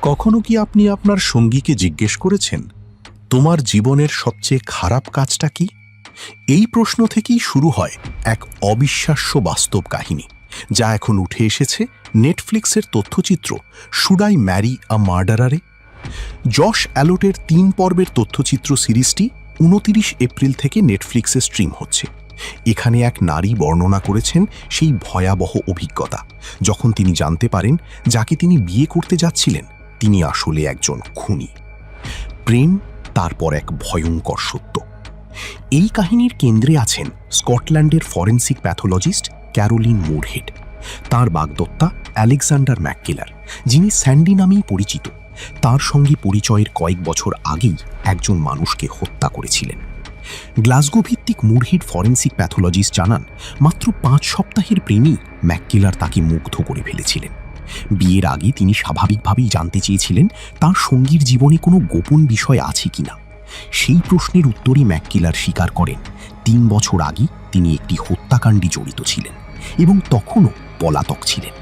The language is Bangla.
কখনো কি আপনি আপনার সঙ্গীকে জিজ্ঞেস করেছেন, তোমার জীবনের সবচেয়ে খারাপ কাজটা কি? এই প্রশ্ন থেকেই শুরু হয় এক অবিশ্বাস্য বাস্তব কাহিনী, যা এখন উঠে এসেছে নেটফ্লিক্সের তথ্যচিত্র শুড আই ম্যারি আ মার্ডারারে। যশ অ্যালোটের ৩ পর্বের তথ্যচিত্র সিরিজটি ২৯ এপ্রিল থেকে নেটফ্লিক্সে স্ট্রিম হচ্ছে। এখানে এক নারী বর্ণনা করেছেন সেই ভয়াবহ অভিজ্ঞতা, যখন তিনি জানতে পারেন যাকে তিনি বিয়ে করতে যাচ্ছিলেন তিনি আসলে একজন খুনি। প্রেম, তারপর এক ভয়ঙ্কর সত্য। এই কাহিনীর কেন্দ্রে আছেন স্কটল্যান্ডের ফরেন্সিক প্যাথোলজিস্ট ক্যারোলিন মুরহেড, তাঁর বাগদত্তা অ্যালেকজান্ডার ম্যাককেলার, যিনি স্যান্ডি নামেই পরিচিত। তার সঙ্গে পরিচয়ের কয়েক বছর আগেই একজন মানুষকে হত্যা করেছিলেন। গ্লাসগো ভিত্তিক মুরহেড ফরেন্সিক প্যাথোলজিস্ট জানান, মাত্র ৫ সপ্তাহের প্রেমেই ম্যাককেলার তাকে মুগ্ধ করে ফেলেছিলেন। বিয়ের আগে তিনি স্বাভাবিকভাবেই জানতে চেয়েছিলেন তার সঙ্গীর জীবনে কোনো গোপন বিষয় আছে কিনা। সেই প্রশ্নের উত্তরই ম্যাককেলার স্বীকার করেন ৩ বছর আগে তিনি একটি হত্যাকাণ্ডে জড়িত ছিলেন এবং তখনও পলাতক ছিলেন।